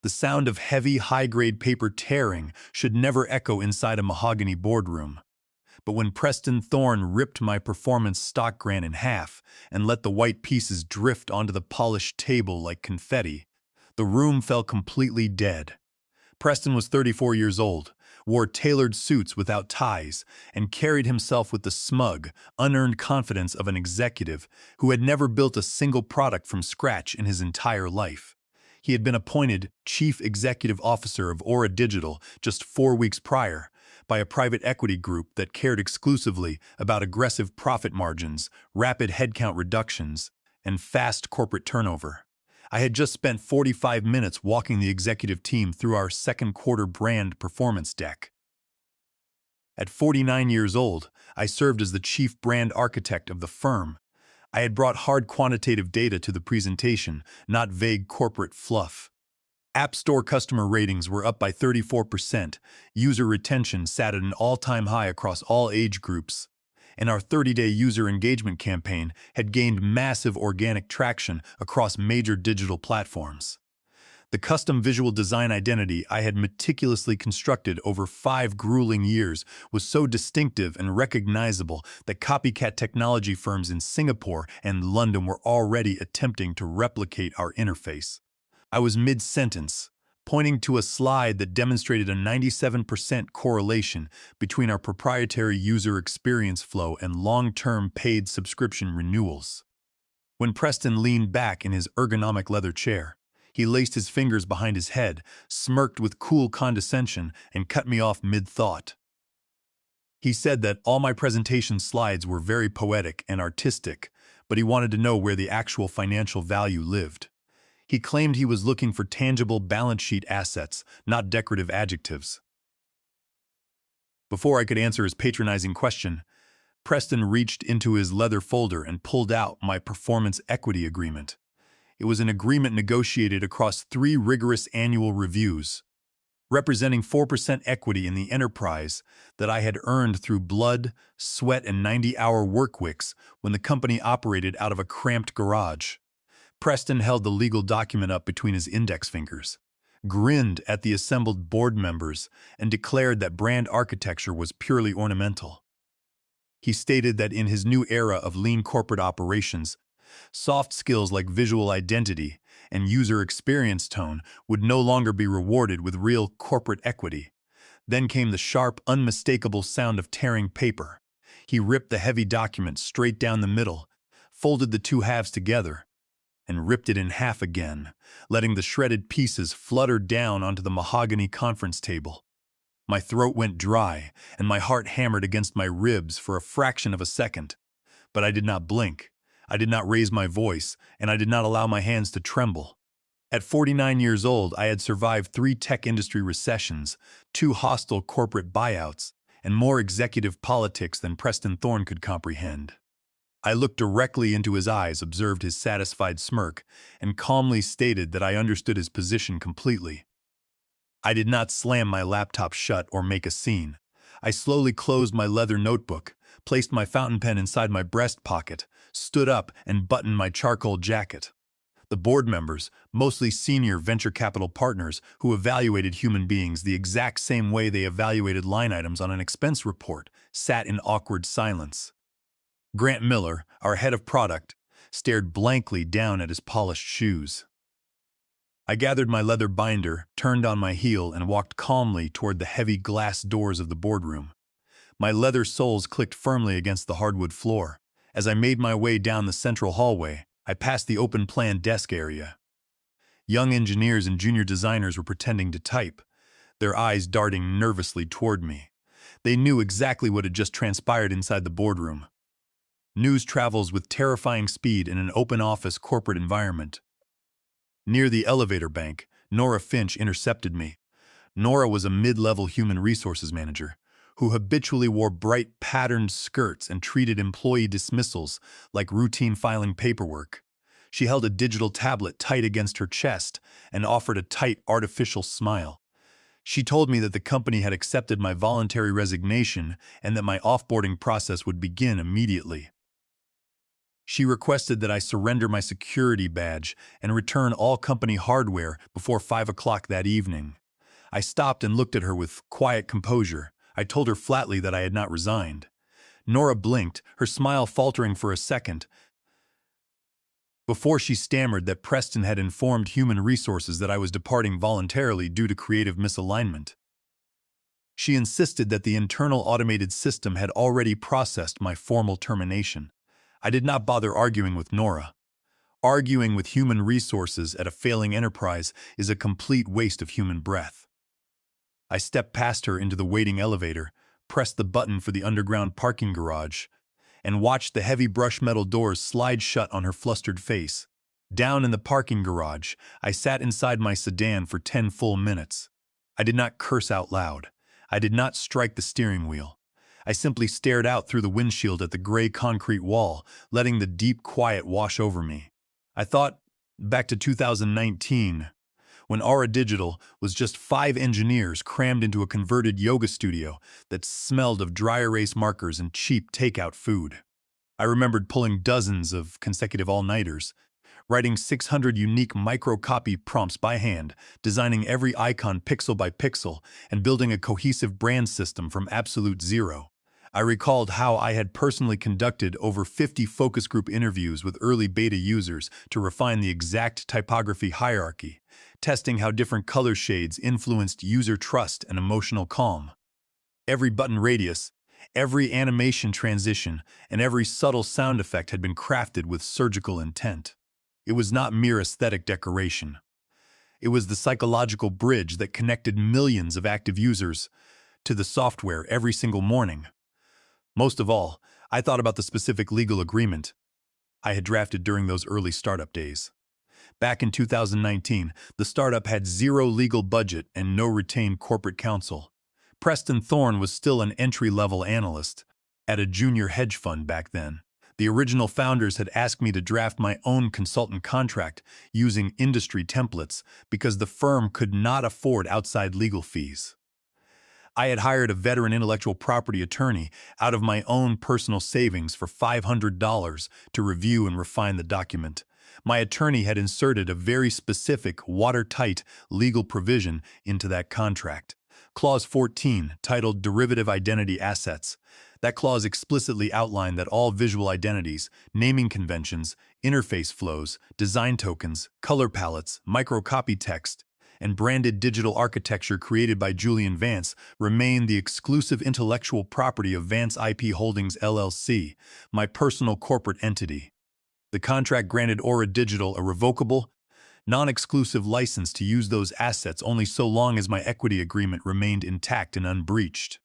The sound of heavy, high-grade paper tearing should never echo inside a mahogany boardroom. But when Preston Thorne ripped my performance stock grant in half and let the white pieces drift onto the polished table like confetti, the room fell completely dead. Preston was 34 years old, wore tailored suits without ties, and carried himself with the smug, unearned confidence of an executive who had never built a single product from scratch in his entire life. He had been appointed Chief Executive Officer of Aura Digital just 4 weeks prior by a private equity group that cared exclusively about aggressive profit margins, rapid headcount reductions, and fast corporate turnover. I had just spent 45 minutes walking the executive team through our second quarter brand performance deck. At 49 years old, I served as the chief brand architect of the firm. I had brought hard quantitative data to the presentation, not vague corporate fluff. App Store customer ratings were up by 34%, user retention sat at an all-time high across all age groups, and our 30-day user engagement campaign had gained massive organic traction across major digital platforms. The custom visual design identity I had meticulously constructed over 5 grueling years was so distinctive and recognizable that copycat technology firms in Singapore and London were already attempting to replicate our interface. I was mid-sentence, pointing to a slide that demonstrated a 97% correlation between our proprietary user experience flow and long-term paid subscription renewals. When Preston leaned back in his ergonomic leather chair, he laced his fingers behind his head, smirked with cool condescension, and cut me off mid-thought. He said that all my presentation slides were very poetic and artistic, but he wanted to know where the actual financial value lived. He claimed he was looking for tangible balance sheet assets, not decorative adjectives. Before I could answer his patronizing question, Preston reached into his leather folder and pulled out my performance equity agreement. It was an agreement negotiated across 3 rigorous annual reviews, representing 4% equity in the enterprise that I had earned through blood, sweat, and 90-hour work weeks when the company operated out of a cramped garage. Preston held the legal document up between his index fingers, grinned at the assembled board members, and declared that brand architecture was purely ornamental. He stated that in his new era of lean corporate operations, soft skills like visual identity and user experience tone would no longer be rewarded with real corporate equity. Then came the sharp, unmistakable sound of tearing paper. He ripped the heavy document straight down the middle, folded the 2 halves together, and ripped it in half again, letting the shredded pieces flutter down onto the mahogany conference table. My throat went dry, and my heart hammered against my ribs for a fraction of a second. But I did not blink. I did not raise my voice, and I did not allow my hands to tremble. At 49 years old, I had survived 3 tech industry recessions, 2 hostile corporate buyouts, and more executive politics than Preston Thorne could comprehend. I looked directly into his eyes, observed his satisfied smirk, and calmly stated that I understood his position completely. I did not slam my laptop shut or make a scene. I slowly closed my leather notebook, placed my fountain pen inside my breast pocket, stood up, and buttoned my charcoal jacket. The board members, mostly senior venture capital partners who evaluated human beings the exact same way they evaluated line items on an expense report, sat in awkward silence. Grant Miller, our head of product, stared blankly down at his polished shoes. I gathered my leather binder, turned on my heel, and walked calmly toward the heavy glass doors of the boardroom. My leather soles clicked firmly against the hardwood floor. As I made my way down the central hallway, I passed the open-plan desk area. Young engineers and junior designers were pretending to type, their eyes darting nervously toward me. They knew exactly what had just transpired inside the boardroom. News travels with terrifying speed in an open-office corporate environment. Near the elevator bank, Nora Finch intercepted me. Nora was a mid-level human resources manager who habitually wore bright, patterned skirts and treated employee dismissals like routine filing paperwork. She held a digital tablet tight against her chest and offered a tight, artificial smile. She told me that the company had accepted my voluntary resignation and that my offboarding process would begin immediately. She requested that I surrender my security badge and return all company hardware before 5 o'clock that evening. I stopped and looked at her with quiet composure. I told her flatly that I had not resigned. Nora blinked, her smile faltering for a second, before she stammered that Preston had informed Human Resources that I was departing voluntarily due to creative misalignment. She insisted that the internal automated system had already processed my formal termination. I did not bother arguing with Nora. Arguing with Human Resources at a failing enterprise is a complete waste of human breath. I stepped past her into the waiting elevator, pressed the button for the underground parking garage, and watched the heavy brush metal doors slide shut on her flustered face. Down in the parking garage, I sat inside my sedan for 10 full minutes. I did not curse out loud. I did not strike the steering wheel. I simply stared out through the windshield at the gray concrete wall, letting the deep quiet wash over me. I thought back to 2019, when Aura Digital was just 5 engineers crammed into a converted yoga studio that smelled of dry erase markers and cheap takeout food. I remembered pulling dozens of consecutive all-nighters, writing 600 unique micro-copy prompts by hand, designing every icon pixel by pixel, and building a cohesive brand system from absolute zero. I recalled how I had personally conducted over 50 focus group interviews with early beta users to refine the exact typography hierarchy, testing how different color shades influenced user trust and emotional calm. Every button radius, every animation transition, and every subtle sound effect had been crafted with surgical intent. It was not mere aesthetic decoration. It was the psychological bridge that connected millions of active users to the software every single morning. Most of all, I thought about the specific legal agreement I had drafted during those early startup days. Back in 2019, the startup had zero legal budget and no retained corporate counsel. Preston Thorne was still an entry-level analyst at a junior hedge fund back then. The original founders had asked me to draft my own consultant contract using industry templates because the firm could not afford outside legal fees. I had hired a veteran intellectual property attorney out of my own personal savings for $500 to review and refine the document. My attorney had inserted a very specific, watertight legal provision into that contract. Clause 14, titled Derivative Identity Assets. That clause explicitly outlined that all visual identities, naming conventions, interface flows, design tokens, color palettes, microcopy text, and branded digital architecture created by Julian Vance remain the exclusive intellectual property of Vance IP Holdings LLC, my personal corporate entity. The contract granted Aura Digital a revocable, non-exclusive license to use those assets only so long as my equity agreement remained intact and unbreached.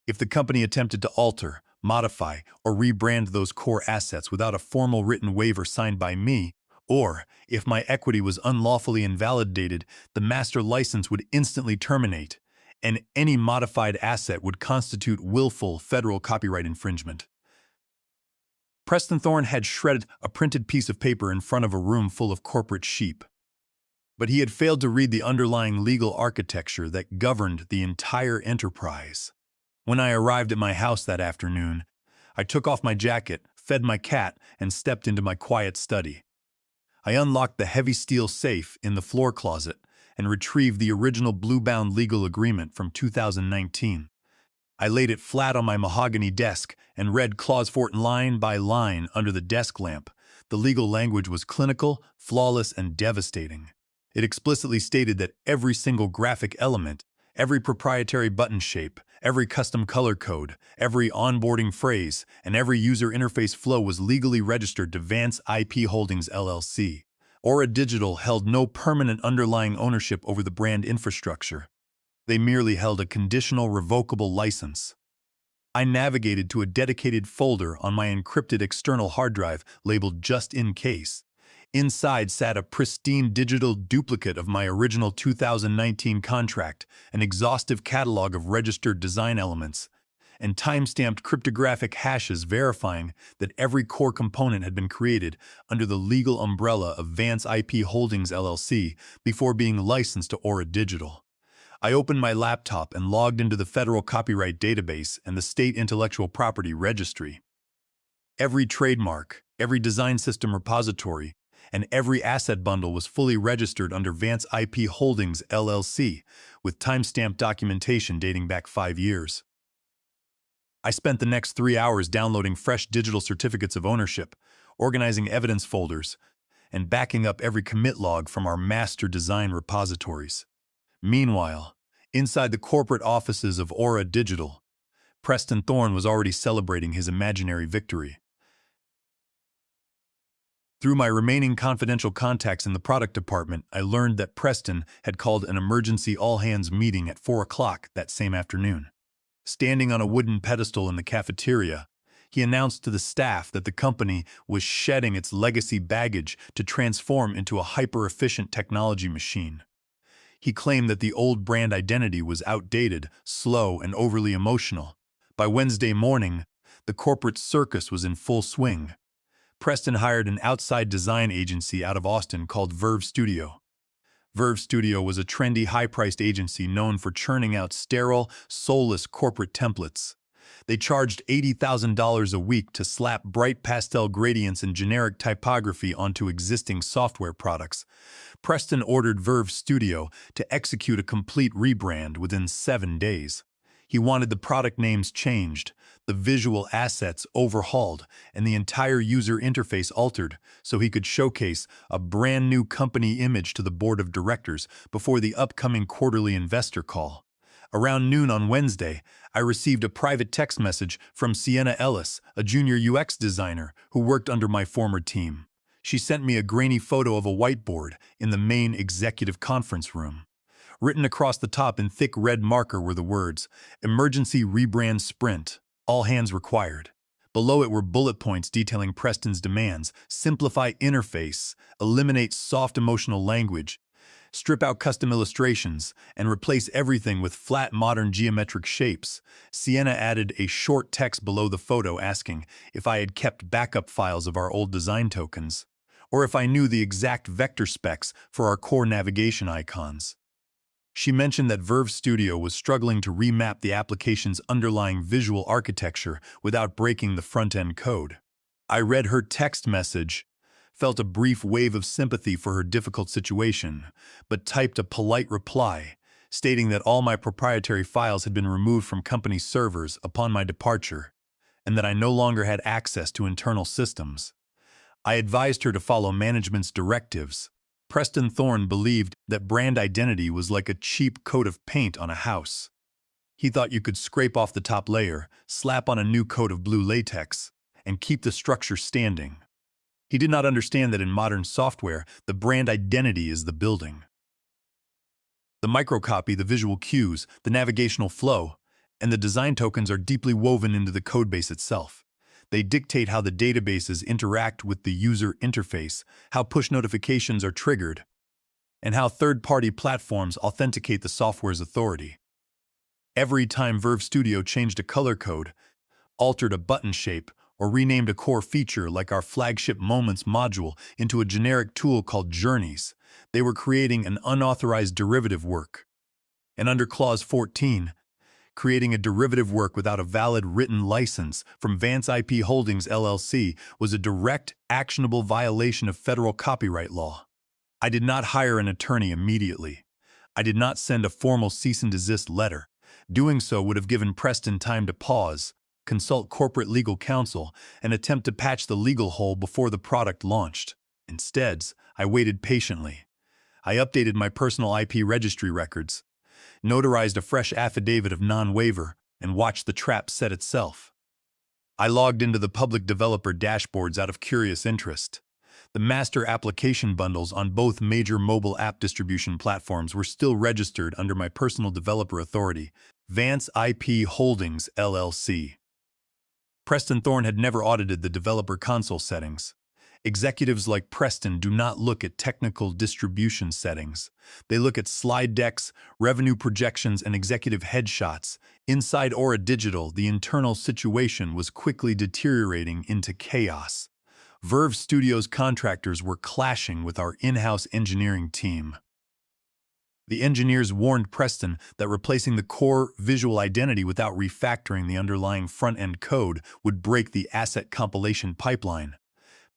If the company attempted to alter, modify, or rebrand those core assets without a formal written waiver signed by me, or if my equity was unlawfully invalidated, the master license would instantly terminate, and any modified asset would constitute willful federal copyright infringement. Preston Thorne had shredded a printed piece of paper in front of a room full of corporate sheep. But he had failed to read the underlying legal architecture that governed the entire enterprise. When I arrived at my house that afternoon, I took off my jacket, fed my cat, and stepped into my quiet study. I unlocked the heavy steel safe in the floor closet and retrieved the original blue-bound legal agreement from 2019. I laid it flat on my mahogany desk and read Clause 14 line by line under the desk lamp. The legal language was clinical, flawless, and devastating. It explicitly stated that every single graphic element, every proprietary button shape, every custom color code, every onboarding phrase, and every user interface flow was legally registered to Vance IP Holdings LLC. Aura Digital held no permanent underlying ownership over the brand infrastructure. They merely held a conditional revocable license. I navigated to a dedicated folder on my encrypted external hard drive labeled Just In Case. Inside sat a pristine digital duplicate of my original 2019 contract, an exhaustive catalog of registered design elements, and time-stamped cryptographic hashes verifying that every core component had been created under the legal umbrella of Vance IP Holdings LLC before being licensed to Aura Digital. I opened my laptop and logged into the Federal Copyright Database and the State Intellectual Property Registry. Every trademark, every design system repository, and every asset bundle was fully registered under Vance IP Holdings, LLC, with timestamped documentation dating back 5 years. I spent the next 3 hours downloading fresh digital certificates of ownership, organizing evidence folders, and backing up every commit log from our master design repositories. Meanwhile, inside the corporate offices of Aura Digital, Preston Thorne was already celebrating his imaginary victory. Through my remaining confidential contacts in the product department, I learned that Preston had called an emergency all-hands meeting at 4 o'clock that same afternoon. Standing on a wooden pedestal in the cafeteria, he announced to the staff that the company was shedding its legacy baggage to transform into a hyper-efficient technology machine. He claimed that the old brand identity was outdated, slow, and overly emotional. By Wednesday morning, the corporate circus was in full swing. Preston hired an outside design agency out of Austin called Verve Studio. Verve Studio was a trendy, high-priced agency known for churning out sterile, soulless corporate templates. They charged $80,000 a week to slap bright pastel gradients and generic typography onto existing software products. Preston ordered Verve Studio to execute a complete rebrand within 7 days. He wanted the product names changed, the visual assets overhauled, and the entire user interface altered so he could showcase a brand new company image to the board of directors before the upcoming quarterly investor call. Around noon on Wednesday, I received a private text message from Sienna Ellis, a junior UX designer who worked under my former team. She sent me a grainy photo of a whiteboard in the main executive conference room. Written across the top in thick red marker were the words, "Emergency Rebrand Sprint, all hands required." Below it were bullet points detailing Preston's demands: simplify interface, eliminate soft emotional language, strip out custom illustrations, and replace everything with flat modern geometric shapes. Sienna added a short text below the photo asking if I had kept backup files of our old design tokens, or if I knew the exact vector specs for our core navigation icons. She mentioned that Verve Studio was struggling to remap the application's underlying visual architecture without breaking the front-end code. I read her text message, felt a brief wave of sympathy for her difficult situation, but typed a polite reply, stating that all my proprietary files had been removed from company servers upon my departure, and that I no longer had access to internal systems. I advised her to follow management's directives. Preston Thorne believed that brand identity was like a cheap coat of paint on a house. He thought you could scrape off the top layer, slap on a new coat of blue latex, and keep the structure standing. He did not understand that in modern software, the brand identity is the building. The microcopy, the visual cues, the navigational flow, and the design tokens are deeply woven into the codebase itself. They dictate how the databases interact with the user interface, how push notifications are triggered, and how third-party platforms authenticate the software's authority. Every time Verve Studio changed a color code, altered a button shape, or renamed a core feature like our flagship Moments module into a generic tool called Journeys, they were creating an unauthorized derivative work. And under Clause 14, creating a derivative work without a valid written license from Vance IP Holdings, LLC was a direct, actionable violation of federal copyright law. I did not hire an attorney immediately. I did not send a formal cease and desist letter. Doing so would have given Preston time to pause, consult corporate legal counsel, and attempt to patch the legal hole before the product launched. Instead, I waited patiently. I updated my personal IP registry records, notarized a fresh affidavit of non-waiver, and watched the trap set itself. I logged into the public developer dashboards out of curious interest. The master application bundles on both major mobile app distribution platforms were still registered under my personal developer authority, Vance IP Holdings, LLC. Preston Thorne had never audited the developer console settings. Executives like Preston do not look at technical distribution settings. They look at slide decks, revenue projections, and executive headshots. Inside Aura Digital, the internal situation was quickly deteriorating into chaos. Verve Studio's contractors were clashing with our in-house engineering team. The engineers warned Preston that replacing the core visual identity without refactoring the underlying front-end code would break the asset compilation pipeline.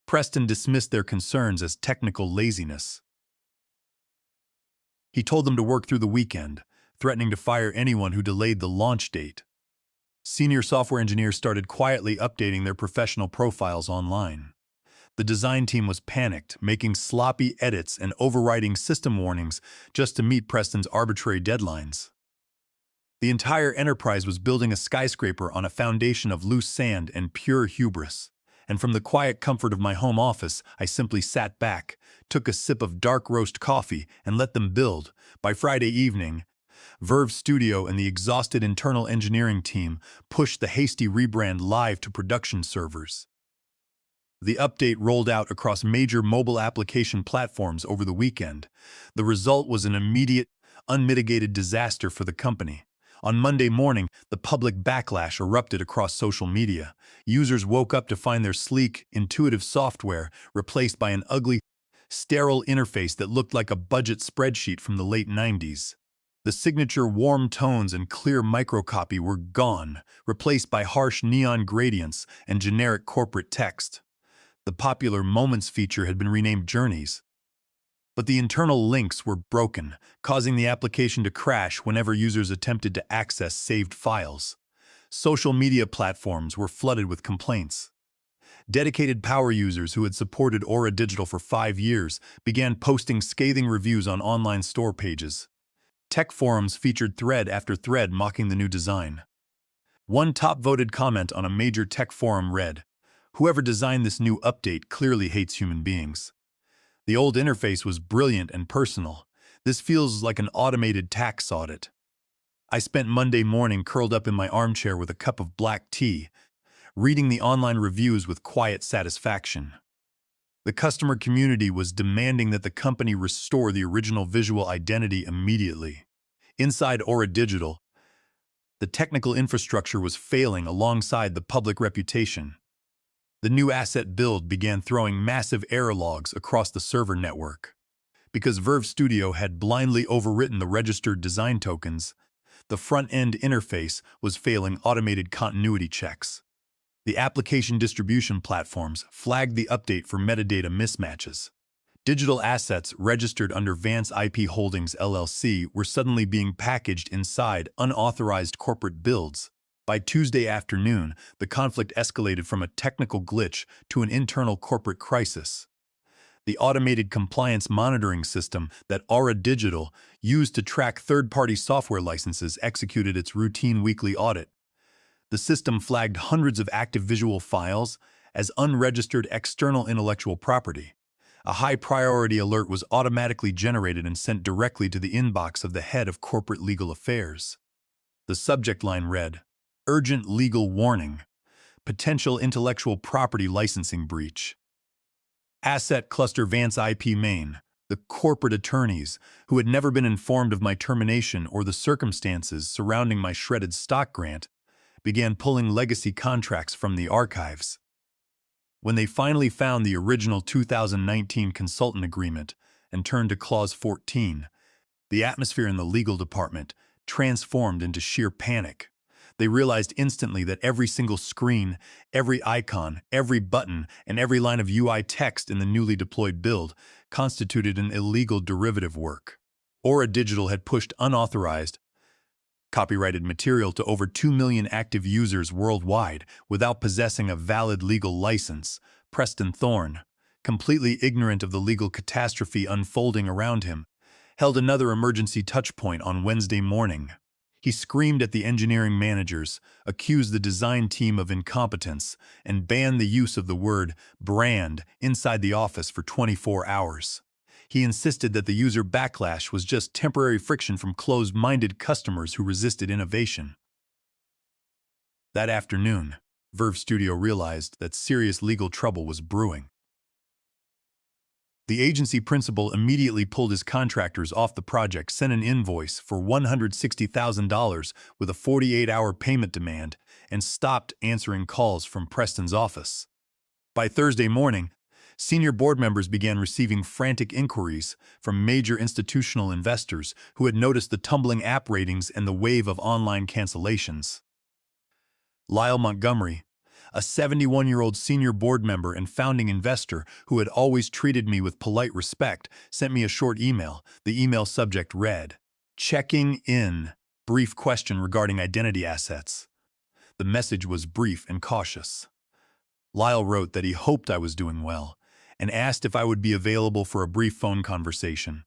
Preston dismissed their concerns as technical laziness. He told them to work through the weekend, threatening to fire anyone who delayed the launch date. Senior software engineers started quietly updating their professional profiles online. The design team was panicked, making sloppy edits and overriding system warnings just to meet Preston's arbitrary deadlines. The entire enterprise was building a skyscraper on a foundation of loose sand and pure hubris. And from the quiet comfort of my home office, I simply sat back, took a sip of dark roast coffee, and let them build. By Friday evening, Verve Studio and the exhausted internal engineering team pushed the hasty rebrand live to production servers. The update rolled out across major mobile application platforms over the weekend. The result was an immediate, unmitigated disaster for the company. On Monday morning, the public backlash erupted across social media. Users woke up to find their sleek, intuitive software replaced by an ugly, sterile interface that looked like a budget spreadsheet from the late 90s. The signature warm tones and clear microcopy were gone, replaced by harsh neon gradients and generic corporate text. The popular Moments feature had been renamed Journeys. But the internal links were broken, causing the application to crash whenever users attempted to access saved files. Social media platforms were flooded with complaints. Dedicated power users who had supported Aura Digital for 5 years began posting scathing reviews on online store pages. Tech forums featured thread after thread mocking the new design. One top-voted comment on a major tech forum read, "Whoever designed this new update clearly hates human beings." The old interface was brilliant and personal. This feels like an automated tax audit. I spent Monday morning curled up in my armchair with a cup of black tea, reading the online reviews with quiet satisfaction. The customer community was demanding that the company restore the original visual identity immediately. Inside Aura Digital, the technical infrastructure was failing alongside the public reputation. The new asset build began throwing massive error logs across the server network. Because Verve Studio had blindly overwritten the registered design tokens, the front-end interface was failing automated continuity checks. The application distribution platforms flagged the update for metadata mismatches. Digital assets registered under Vance IP Holdings LLC were suddenly being packaged inside unauthorized corporate builds. By Tuesday afternoon, the conflict escalated from a technical glitch to an internal corporate crisis. The automated compliance monitoring system that Aura Digital used to track third-party software licenses executed its routine weekly audit. The system flagged hundreds of active visual files as unregistered external intellectual property. A high-priority alert was automatically generated and sent directly to the inbox of the head of corporate legal affairs. The subject line read, "Urgent legal warning. Potential intellectual property licensing breach." Asset Cluster Vance IP Main, the corporate attorneys, who had never been informed of my termination or the circumstances surrounding my shredded stock grant, began pulling legacy contracts from the archives. When they finally found the original 2019 consultant agreement and turned to Clause 14, the atmosphere in the legal department transformed into sheer panic. They realized instantly that every single screen, every icon, every button, and every line of UI text in the newly deployed build constituted an illegal derivative work. Aura Digital had pushed unauthorized, copyrighted material to over 2 million active users worldwide without possessing a valid legal license. Preston Thorne, completely ignorant of the legal catastrophe unfolding around him, held another emergency touchpoint on Wednesday morning. He screamed at the engineering managers, accused the design team of incompetence, and banned the use of the word brand inside the office for 24 hours. He insisted that the user backlash was just temporary friction from closed-minded customers who resisted innovation. That afternoon, Verve Studio realized that serious legal trouble was brewing. The agency principal immediately pulled his contractors off the project, sent an invoice for $160,000 with a 48-hour payment demand, and stopped answering calls from Preston's office. By Thursday morning, Senior board members began receiving frantic inquiries from major institutional investors who had noticed the tumbling app ratings and the wave of online cancellations. Lyle Montgomery, a 71-year-old senior board member and founding investor who had always treated me with polite respect, sent me a short email. The email subject read, "Checking in. Brief question regarding identity assets." The message was brief and cautious. Lyle wrote that he hoped I was doing well and asked if I would be available for a brief phone conversation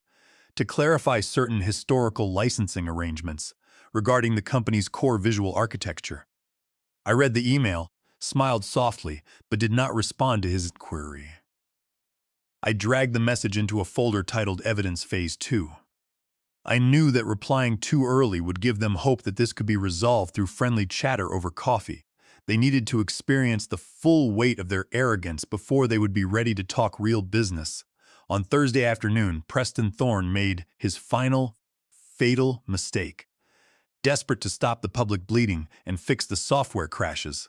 to clarify certain historical licensing arrangements regarding the company's core visual architecture. I read the email, smiled softly, but did not respond to his query. I dragged the message into a folder titled Evidence Phase 2. I knew that replying too early would give them hope that this could be resolved through friendly chatter over coffee. They needed to experience the full weight of their arrogance before they would be ready to talk real business. On Thursday afternoon, Preston Thorne made his final, fatal mistake. Desperate to stop the public bleeding and fix the software crashes.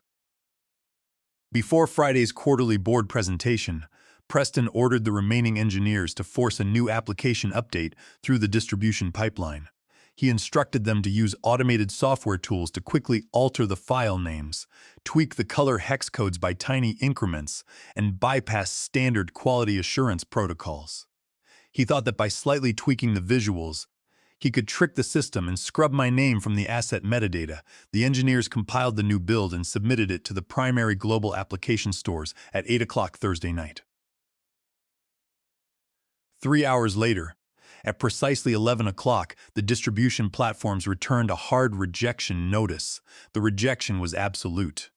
Before Friday's quarterly board presentation, Preston ordered the remaining engineers to force a new application update through the distribution pipeline. He instructed them to use automated software tools to quickly alter the file names, tweak the color hex codes by tiny increments, and bypass standard quality assurance protocols. He thought that by slightly tweaking the visuals, he could trick the system and scrub my name from the asset metadata. The engineers compiled the new build and submitted it to the primary global application stores at 8 o'clock Thursday night. 3 hours later, at precisely 11 o'clock, the distribution platforms returned a hard rejection notice. The rejection was absolute.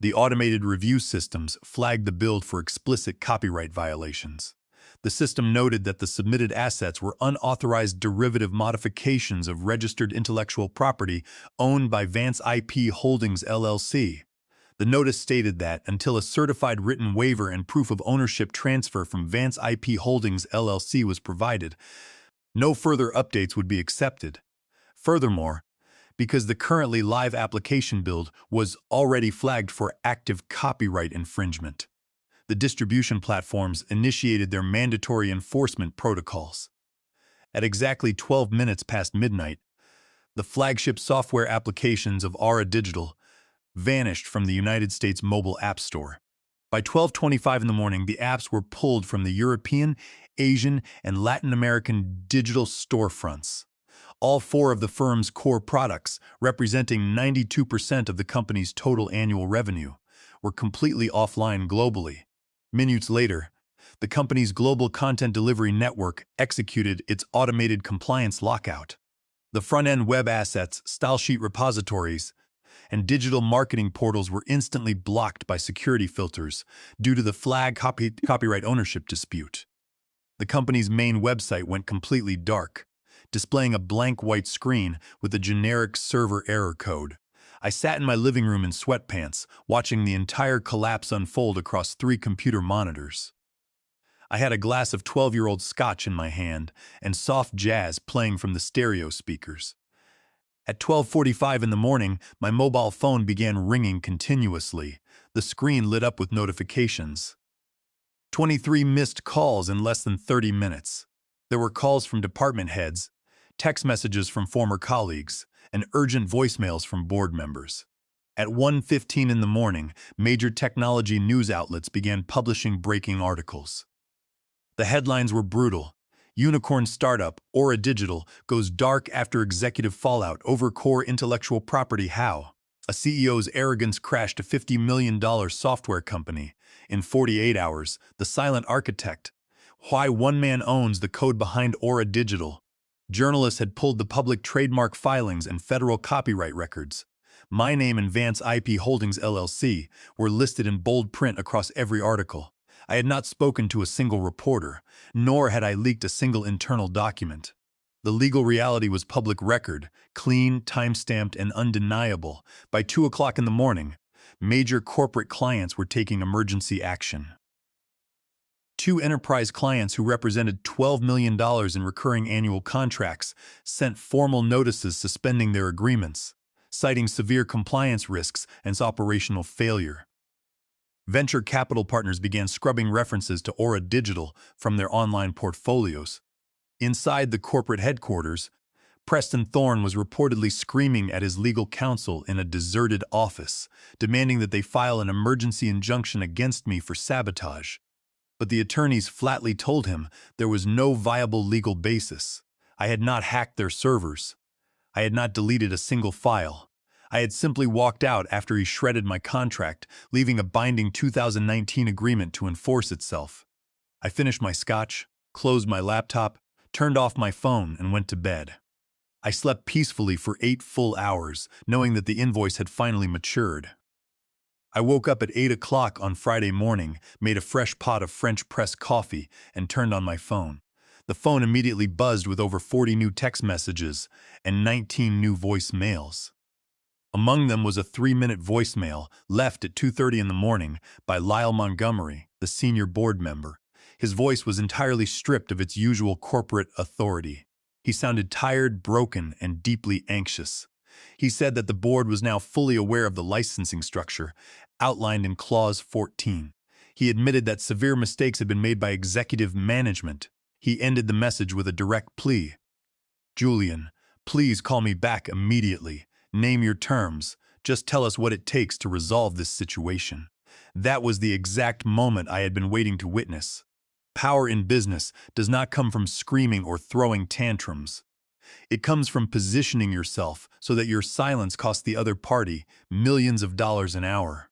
The automated review systems flagged the build for explicit copyright violations. The system noted that the submitted assets were unauthorized derivative modifications of registered intellectual property owned by Vance IP Holdings LLC. The notice stated that until a certified written waiver and proof of ownership transfer from Vance IP Holdings LLC was provided, no further updates would be accepted. Furthermore, because the currently live application build was already flagged for active copyright infringement, the distribution platforms initiated their mandatory enforcement protocols. At exactly 12 minutes past midnight, the flagship software applications of Aura Digital vanished from the United States mobile app store. By 12:25 in the morning, the apps were pulled from the European, Asian, and Latin American digital storefronts. All four of the firm's core products, representing 92% of the company's total annual revenue, were completely offline globally. Minutes later, the company's global content delivery network executed its automated compliance lockout. The front-end web assets, stylesheet repositories, and digital marketing portals were instantly blocked by security filters due to the flag copyright ownership dispute. The company's main website went completely dark, displaying a blank white screen with a generic server error code. I sat in my living room in sweatpants, watching the entire collapse unfold across 3 computer monitors. I had a glass of 12-year-old scotch in my hand and soft jazz playing from the stereo speakers. At 12:45 in the morning, my mobile phone began ringing continuously. The screen lit up with notifications. 23 missed calls in less than 30 minutes. There were calls from department heads, text messages from former colleagues, and urgent voicemails from board members. At 1:15 in the morning, major technology news outlets began publishing breaking articles. The headlines were brutal. Unicorn startup, Aura Digital, goes dark after executive fallout over core intellectual property. How? A CEO's arrogance crashed a $50 million software company. In 48 hours, the silent architect. Why one man owns the code behind Aura Digital. Journalists had pulled the public trademark filings and federal copyright records. My name and Vance IP Holdings LLC were listed in bold print across every article. I had not spoken to a single reporter, nor had I leaked a single internal document. The legal reality was public record, clean, time-stamped, and undeniable. By 2 o'clock in the morning, major corporate clients were taking emergency action. 2 enterprise clients who represented $12 million in recurring annual contracts sent formal notices suspending their agreements, citing severe compliance risks and operational failure. Venture capital partners began scrubbing references to Aura Digital from their online portfolios. Inside the corporate headquarters, Preston Thorne was reportedly screaming at his legal counsel in a deserted office, demanding that they file an emergency injunction against me for sabotage. But the attorneys flatly told him there was no viable legal basis. I had not hacked their servers. I had not deleted a single file. I had simply walked out after he shredded my contract, leaving a binding 2019 agreement to enforce itself. I finished my scotch, closed my laptop, turned off my phone, and went to bed. I slept peacefully for 8 full hours, knowing that the invoice had finally matured. I woke up at 8 o'clock on Friday morning, made a fresh pot of French press coffee, and turned on my phone. The phone immediately buzzed with over 40 new text messages and 19 new voicemails. Among them was a 3-minute voicemail left at 2:30 in the morning by Lyle Montgomery, the senior board member. His voice was entirely stripped of its usual corporate authority. He sounded tired, broken, and deeply anxious. He said that the board was now fully aware of the licensing structure, outlined in Clause 14. He admitted that severe mistakes had been made by executive management. He ended the message with a direct plea. "Julian, please call me back immediately. Name your terms. Just tell us what it takes to resolve this situation." That was the exact moment I had been waiting to witness. Power in business does not come from screaming or throwing tantrums. It comes from positioning yourself so that your silence costs the other party millions of dollars an hour.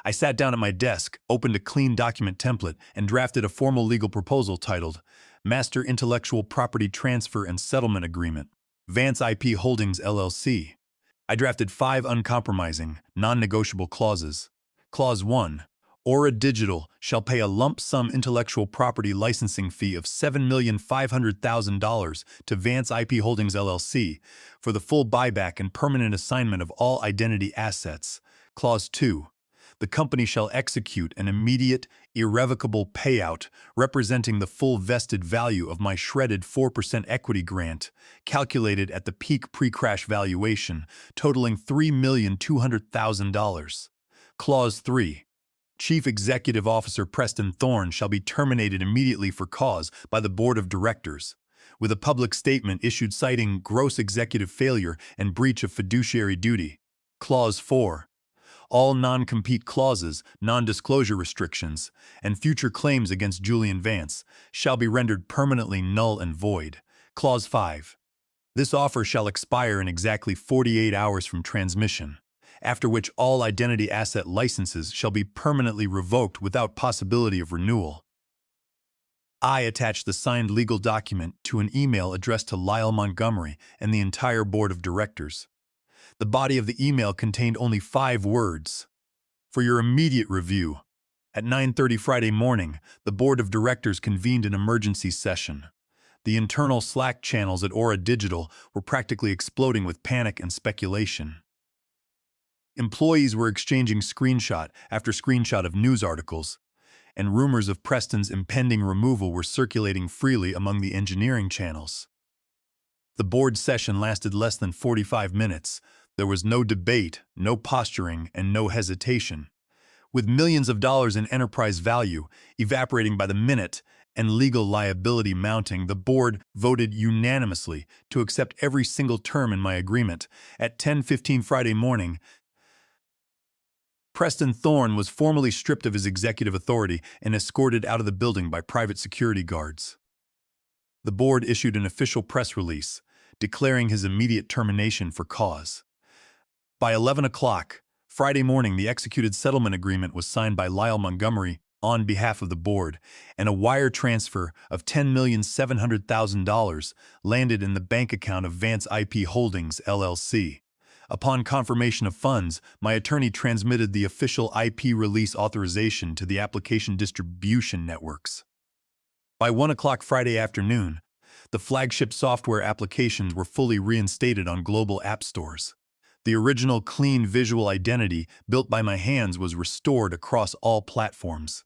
I sat down at my desk, opened a clean document template, and drafted a formal legal proposal titled Master Intellectual Property Transfer and Settlement Agreement, Vance IP Holdings LLC. I drafted 5 uncompromising, non-negotiable clauses. Clause 1. Aura Digital shall pay a lump sum intellectual property licensing fee of $7,500,000 to Vance IP Holdings LLC for the full buyback and permanent assignment of all identity assets. Clause 2. The company shall execute an immediate, irrevocable payout representing the full vested value of my shredded 4% equity grant, calculated at the peak pre-crash valuation, totaling $3,200,000. Clause 3. Chief Executive Officer Preston Thorne shall be terminated immediately for cause by the Board of Directors, with a public statement issued citing gross executive failure and breach of fiduciary duty. Clause 4. All non-compete clauses, non-disclosure restrictions, and future claims against Julian Vance shall be rendered permanently null and void. Clause 5. This offer shall expire in exactly 48 hours from transmission, after which all identity asset licenses shall be permanently revoked without possibility of renewal. I attached the signed legal document to an email addressed to Lyle Montgomery and the entire board of directors. The body of the email contained only 5 words. For your immediate review. At 9:30 Friday morning, the board of directors convened an emergency session. The internal Slack channels at Aura Digital were practically exploding with panic and speculation. Employees were exchanging screenshot after screenshot of news articles, and rumors of Preston's impending removal were circulating freely among the engineering channels. The board session lasted less than 45 minutes. There was no debate, no posturing, and no hesitation. With millions of dollars in enterprise value evaporating by the minute and legal liability mounting, the board voted unanimously to accept every single term in my agreement. At 10:15 Friday morning, Preston Thorne was formally stripped of his executive authority and escorted out of the building by private security guards. The board issued an official press release declaring his immediate termination for cause. By 11 o'clock Friday morning, the executed settlement agreement was signed by Lyle Montgomery on behalf of the board, and a wire transfer of $10,700,000 landed in the bank account of Vance IP Holdings, LLC. Upon confirmation of funds, my attorney transmitted the official IP release authorization to the application distribution networks. By 1 o'clock Friday afternoon, the flagship software applications were fully reinstated on global app stores. The original clean visual identity built by my hands was restored across all platforms.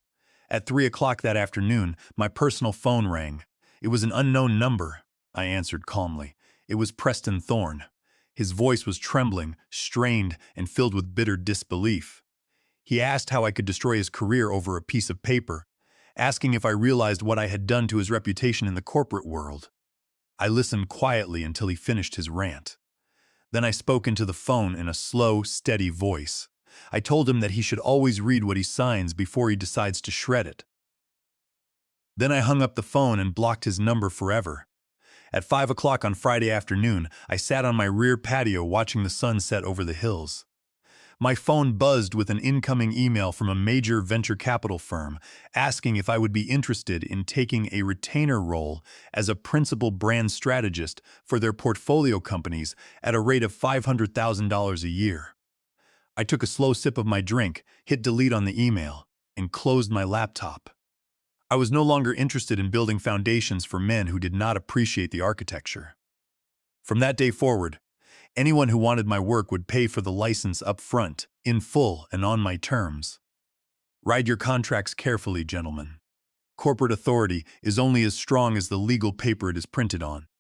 At 3 o'clock that afternoon, my personal phone rang. It was an unknown number. I answered calmly. It was Preston Thorne. His voice was trembling, strained, and filled with bitter disbelief. He asked how I could destroy his career over a piece of paper, asking if I realized what I had done to his reputation in the corporate world. I listened quietly until he finished his rant. Then I spoke into the phone in a slow, steady voice. I told him that he should always read what he signs before he decides to shred it. Then I hung up the phone and blocked his number forever. At 5 o'clock on Friday afternoon, I sat on my rear patio watching the sun set over the hills. My phone buzzed with an incoming email from a major venture capital firm asking if I would be interested in taking a retainer role as a principal brand strategist for their portfolio companies at a rate of $500,000 a year. I took a slow sip of my drink, hit delete on the email, and closed my laptop. I was no longer interested in building foundations for men who did not appreciate the architecture. From that day forward, anyone who wanted my work would pay for the license up front, in full and on my terms. Write your contracts carefully, gentlemen. Corporate authority is only as strong as the legal paper it is printed on.